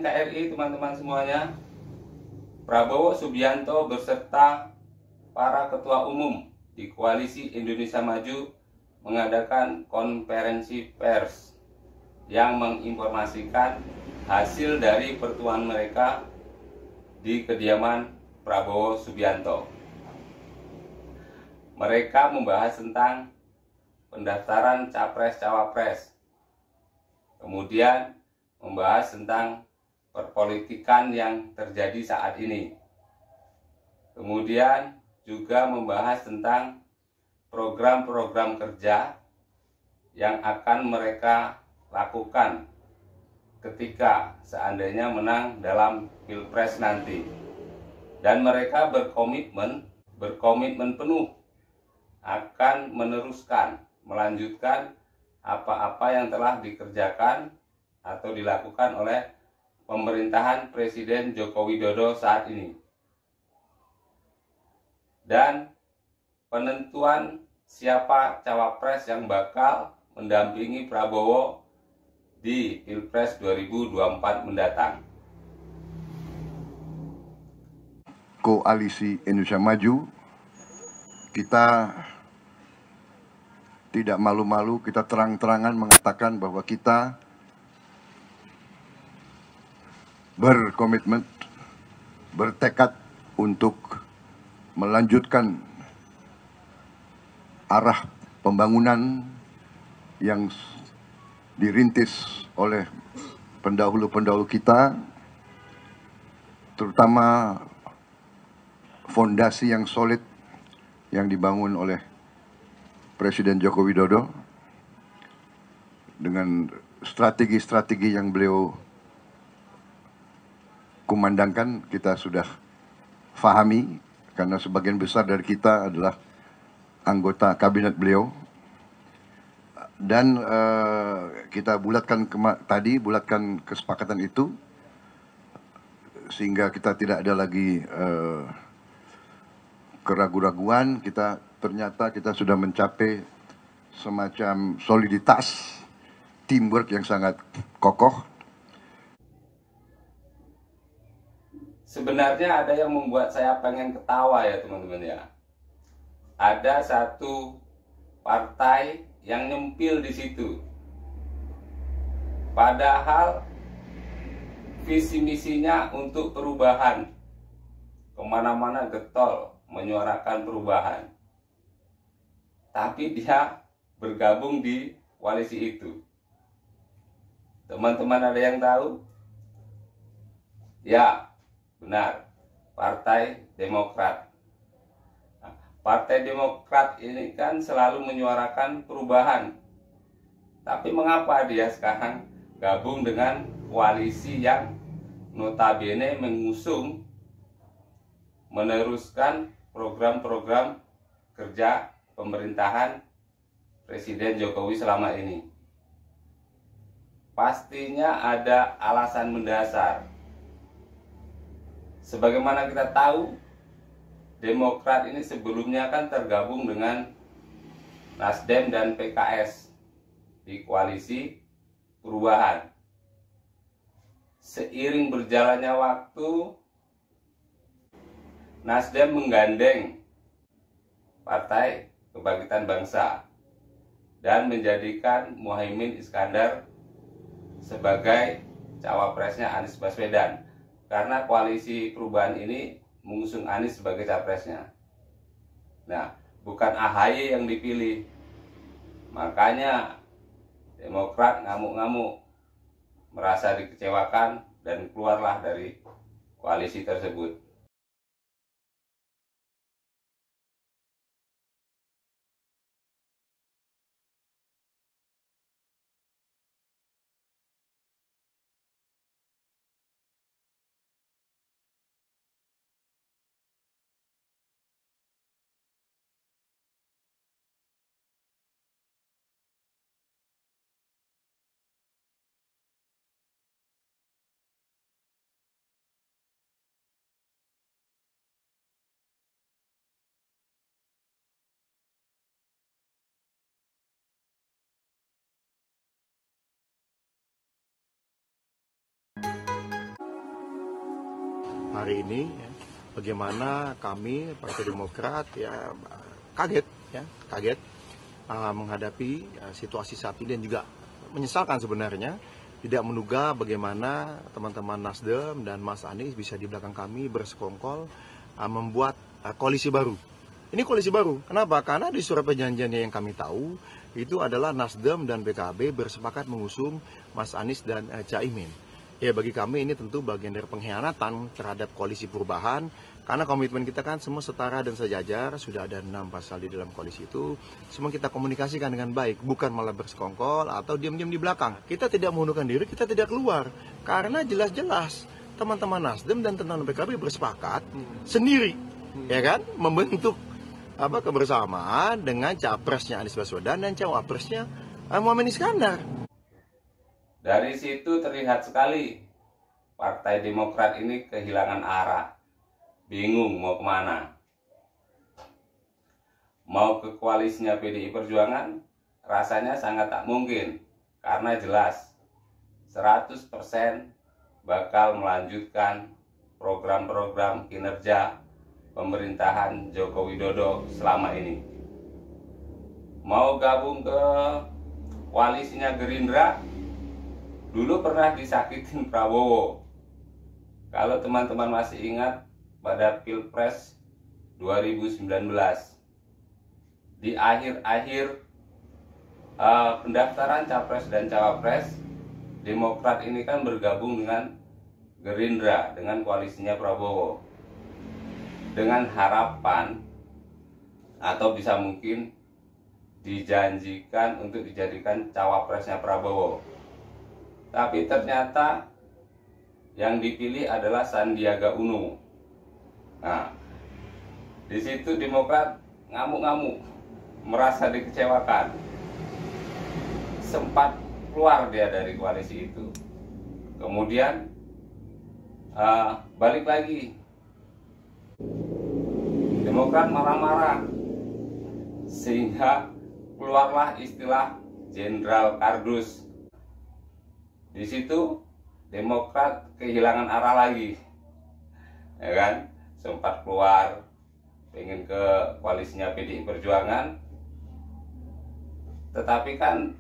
NKRI, teman-teman semuanya, Prabowo Subianto beserta para ketua umum di Koalisi Indonesia Maju mengadakan konferensi pers yang menginformasikan hasil dari pertemuan mereka di kediaman Prabowo Subianto. Mereka membahas tentang pendaftaran Capres-Cawapres, kemudian membahas tentang perpolitikan yang terjadi saat ini, kemudian juga membahas tentang program-program kerja yang akan mereka lakukan ketika seandainya menang dalam Pilpres nanti. Dan mereka berkomitmen penuh akan meneruskan, melanjutkan apa-apa yang telah dikerjakan atau dilakukan oleh pemerintahan Presiden Joko Widodo saat ini. Dan penentuan siapa cawapres yang bakal mendampingi Prabowo di Pilpres 2024 mendatang. Koalisi Indonesia Maju, kita tidak malu-malu, kita terang-terangan mengatakan bahwa kita berkomitmen, bertekad untuk melanjutkan arah pembangunan yang dirintis oleh pendahulu-pendahulu kita, terutama fondasi yang solid yang dibangun oleh Presiden Joko Widodo dengan strategi-strategi yang beliau kumandangkan. Kita sudah fahami karena sebagian besar dari kita adalah anggota kabinet beliau, dan kita bulatkan bulatkan kesepakatan itu sehingga kita tidak ada lagi keraguan-raguan. Ternyata kita sudah mencapai semacam soliditas teamwork yang sangat kokoh. Sebenarnya ada yang membuat saya pengen ketawa ya teman-teman ya. Ada satu partai yang nyempil di situ. Padahal visi misinya untuk perubahan. Kemana-mana getol menyuarakan perubahan. Tapi dia bergabung di koalisi itu. Teman-teman ada yang tahu? Ya, benar, Partai Demokrat. Nah, Partai Demokrat ini kan selalu menyuarakan perubahan. Tapi mengapa dia sekarang gabung dengan koalisi yang notabene mengusung meneruskan program-program kerja pemerintahan Presiden Jokowi selama ini? Pastinya ada alasan mendasar. Sebagaimana kita tahu, Demokrat ini sebelumnya kan tergabung dengan Nasdem dan PKS di koalisi perubahan. Seiring berjalannya waktu, Nasdem menggandeng Partai Kebangkitan Bangsa dan menjadikan Muhaimin Iskandar sebagai cawapresnya Anies Baswedan. Karena koalisi perubahan ini mengusung Anies sebagai capresnya. Nah, bukan AHY yang dipilih. Makanya Demokrat ngamuk-ngamuk, merasa dikecewakan dan keluarlah dari koalisi tersebut. hari ini, ya, bagaimana kami Partai Demokrat ya kaget menghadapi situasi saat ini, dan juga menyesalkan sebenarnya tidak menduga bagaimana teman-teman Nasdem dan Mas Anies bisa di belakang kami bersekongkol membuat koalisi baru. Ini koalisi baru. Kenapa? Karena di surat perjanjiannya yang kami tahu itu adalah Nasdem dan PKB bersepakat mengusung Mas Anies dan Caimin. Ya, bagi kami ini tentu bagian dari pengkhianatan terhadap koalisi perubahan, karena komitmen kita kan semua setara dan sejajar, sudah ada 6 pasal di dalam koalisi itu, semua kita komunikasikan dengan baik, bukan malah bersekongkol atau diam-diam di belakang. Kita tidak mengundurkan diri, kita tidak keluar, karena jelas-jelas teman-teman Nasdem dan teman-teman PKB bersepakat sendiri, ya kan, membentuk kebersamaan dengan capresnya Anies Baswedan dan cawapresnya Muhaimin Iskandar. Dari situ terlihat sekali Partai Demokrat ini kehilangan arah, bingung mau kemana. Mau ke koalisinya PDI Perjuangan rasanya sangat tak mungkin, karena jelas 100% bakal melanjutkan program-program kinerja pemerintahan Joko Widodo selama ini. Mau gabung ke koalisinya Gerindra, dulu pernah disakitin Prabowo. Kalau teman-teman masih ingat pada Pilpres 2019, di akhir-akhir pendaftaran Capres dan Cawapres, Demokrat ini kan bergabung dengan Gerindra, dengan koalisinya Prabowo, dengan harapan atau bisa mungkin dijanjikan untuk dijadikan cawapresnya Prabowo. Tapi ternyata yang dipilih adalah Sandiaga Uno. Nah, di situ Demokrat ngamuk-ngamuk, merasa dikecewakan. Sempat keluar dia dari koalisi itu. Kemudian balik lagi. Demokrat marah-marah, sehingga keluarlah istilah Jenderal Kardus. Di situ Demokrat kehilangan arah lagi, ya kan? Sempat keluar, pengen ke koalisinya PDI Perjuangan, tetapi kan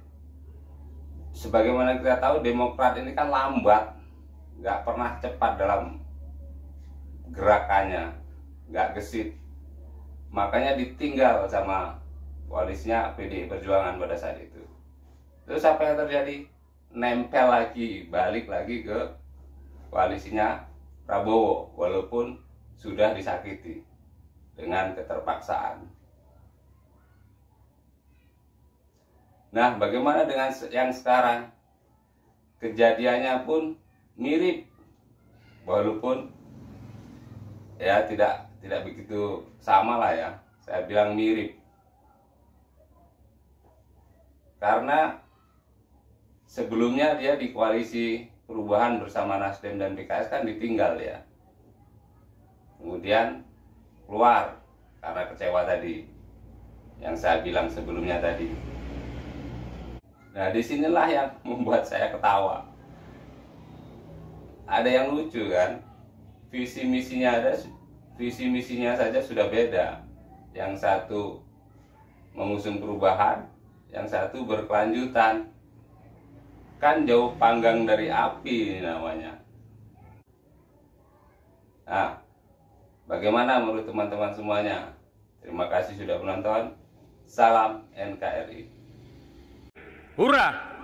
sebagaimana kita tahu Demokrat ini kan lambat, nggak pernah cepat dalam gerakannya, nggak gesit, makanya ditinggal sama koalisinya PDI Perjuangan pada saat itu. Terus apa yang terjadi? Nempel lagi, balik lagi ke koalisinya Prabowo, walaupun sudah disakiti dengan keterpaksaan. Nah, bagaimana dengan yang sekarang? Kejadiannya pun mirip, walaupun ya tidak begitu sama lah ya. Saya bilang mirip, karena sebelumnya dia di koalisi perubahan bersama Nasdem dan PKS kan ditinggal ya. Kemudian keluar karena kecewa tadi, yang saya bilang sebelumnya tadi. Nah, disinilah yang membuat saya ketawa. Ada yang lucu kan? Visi misinya saja sudah beda. Yang satu mengusung perubahan, yang satu berkelanjutan. Kan jauh panggang dari api ini namanya. Nah, bagaimana menurut teman-teman semuanya? Terima kasih sudah menonton. Salam NKRI. Hurrah!